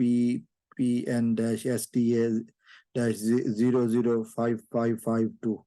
PPN-STA-005552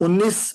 19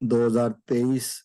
2023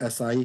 SI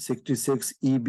66 EB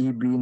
EB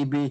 EB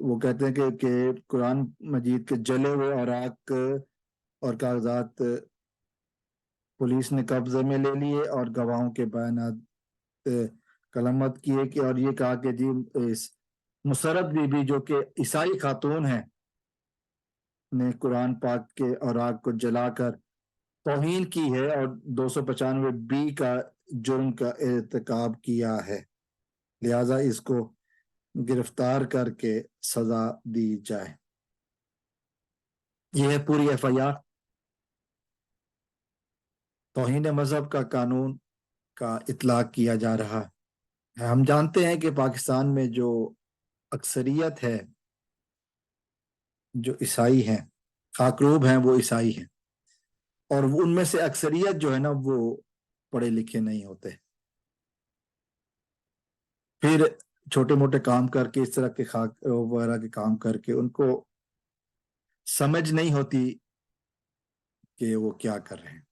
وہ کہتے ہیں کہ قرآن مجید کے جلے ہوئے اوراق اور کاغذات پولیس نے قبضے میں لے لیے اور گواہوں کے بیانات قلمت کیے کہ اور یہ کہا کہ جی مسرت بی بی جو کہ عیسائی خاتون ہیں نے قرآن پاک کے اوراق کو جلا کر توہین کی ہے اور 295 کا جرم کا ارتکاب کیا ہے، لہذا اس کو گرفتار کر کے سزا دی جائے۔ یہ ہے پوری ایف آئی آر۔ توہین مذہب کا قانون کا اطلاق کیا جا رہا ہے۔ ہم جانتے ہیں کہ پاکستان میں جو اکثریت ہے جو عیسائی ہیں، خاکروب ہیں، وہ عیسائی ہیں، اور ان میں سے اکثریت جو ہے نا وہ پڑھے لکھے نہیں ہوتے، پھر چھوٹے موٹے کام کر کے اس طرح کے خاک وغیرہ کے کام کر کے ان کو سمجھ نہیں ہوتی کہ وہ کیا کر رہے ہیں۔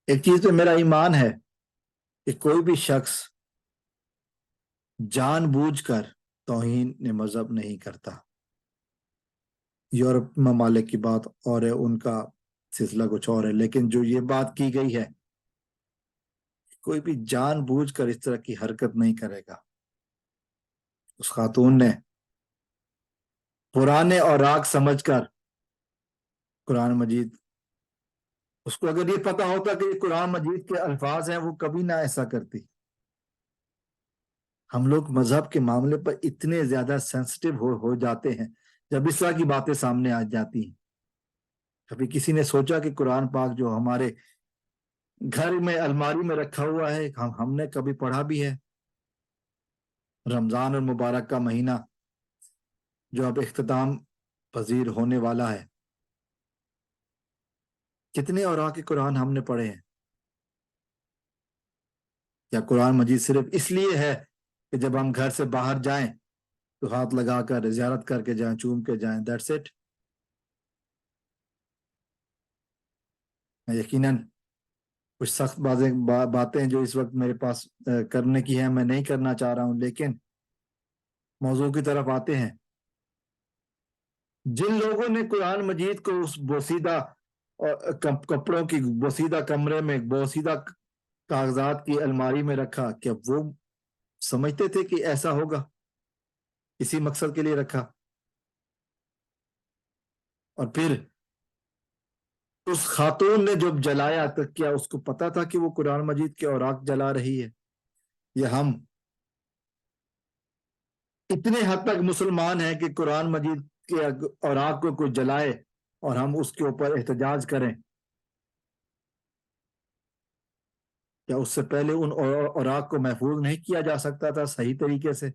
ایک چیز تو میرا ایمان ہے کہ کوئی بھی شخص جان بوجھ کر توہین مذہب نہیں کرتا۔ یورپ ممالک کی بات اور ہے، ان کا سلسلہ کچھ اور ہے، لیکن جو یہ بات کی گئی ہے کوئی بھی جان بوجھ کر اس طرح کی حرکت نہیں کرے گا۔ اس خاتون نے پرانے اوراق سمجھ کر قرآن مجید، اس کو اگر یہ پتا ہوتا کہ یہ قرآن مجید کے الفاظ ہیں وہ کبھی نہ ایسا کرتی۔ ہم لوگ مذہب کے معاملے پر اتنے زیادہ سینسٹیو ہو جاتے ہیں جب اس طرح کی باتیں سامنے آ جاتی ہیں۔ کبھی کسی نے سوچا کہ قرآن پاک جو ہمارے گھر میں الماری میں رکھا ہوا ہے، ہم نے کبھی پڑھا بھی ہے؟ رمضان المبارک کا مہینہ جو اب اختتام پذیر ہونے والا ہے، کتنے اوراق قرآن ہم نے پڑھے ہیں؟ یا قرآن مجید صرف اس لیے ہے کہ جب ہم گھر سے باہر جائیں تو ہاتھ لگا کر زیارت کر کے جائیں، چوم کے جائیں، دیٹس اٹ؟ یقیناً کچھ سخت باتیں جو اس وقت میرے پاس کرنے کی ہیں میں نہیں کرنا چاہ رہا ہوں، لیکن موضوع کی طرف آتے ہیں۔ جن لوگوں نے قرآن مجید کو اس بوسیدہ کپڑوں کی بوسیدہ کمرے میں بوسیدہ کاغذات کی الماری میں رکھا، کیا وہ سمجھتے تھے کہ ایسا ہوگا؟ اسی مقصد کے لیے رکھا؟ اور پھر اس خاتون نے جب جلایا تو کیا اس کو پتا تھا کہ وہ قرآن مجید کے اوراق جلا رہی ہے؟ یہ ہم اتنے حد تک مسلمان ہیں کہ قرآن مجید کے اوراق کو کوئی جلائے اور ہم اس کے اوپر احتجاج کریں؟ کیا اس سے پہلے ان اوراق کو محفوظ نہیں کیا جا سکتا تھا صحیح طریقے سے؟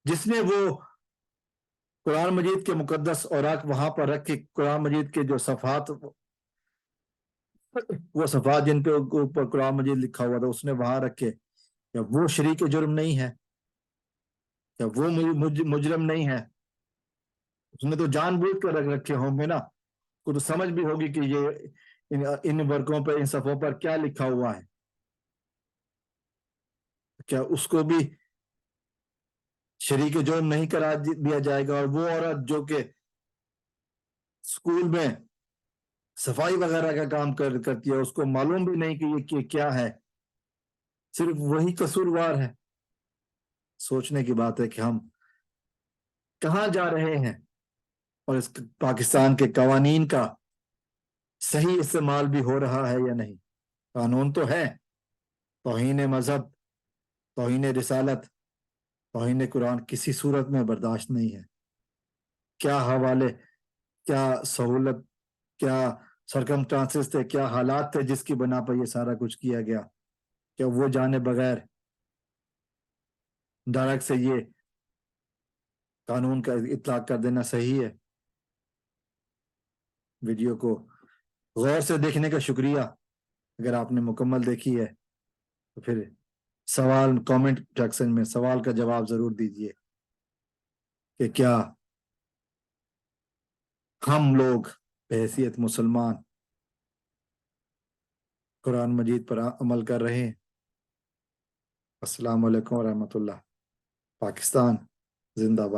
جس نے وہ قرآن مجید کے مقدس اوراق وہاں پر رکھے، قرآن مجید کے جو صفحات، وہ صفحات جن پہ اوپر قرآن مجید لکھا ہوا تھا، اس نے وہاں رکھے، کیا وہ شریک جرم نہیں ہے؟ کیا وہ مجرم نہیں ہے؟ اس نے تو جان بوجھ کر رکھ رکھے ہوں گے نا، کو تو سمجھ بھی ہوگی کہ یہ ان ورقوں پر، ان صفحوں پر کیا لکھا ہوا ہے۔ کیا اس کو بھی شریک جرم نہیں قرار دیا جائے گا؟ اور وہ عورت جو کہ اسکول میں صفائی وغیرہ کا کام کرتی ہے، اس کو معلوم بھی نہیں کہ یہ کیا ہے، صرف وہی قصوروار ہے۔ سوچنے کی بات ہے کہ ہم کہاں جا رہے ہیں، اور اس پاکستان کے قوانین کا صحیح استعمال بھی ہو رہا ہے یا نہیں؟ قانون تو ہے، توہین مذہب، توہین رسالت، توہین قرآن کسی صورت میں برداشت نہیں ہے۔ کیا حوالے، کیا سہولت، کیا سرکمسٹانسز تھے، کیا حالات تھے جس کی بنا پر یہ سارا کچھ کیا گیا؟ کیا وہ جانے بغیر ڈائریکٹ سے یہ قانون کا اطلاق کر دینا صحیح ہے؟ ویڈیو کو غور سے دیکھنے کا شکریہ۔ اگر آپ نے مکمل دیکھی ہے تو پھر سوال کامنٹ سیکشن میں سوال کا جواب ضرور دیجئے کہ کیا ہم لوگ بحیثیت مسلمان قرآن مجید پر عمل کر رہے ہیں؟ السلام علیکم ورحمۃ اللہ. پاکستان زندہ باد.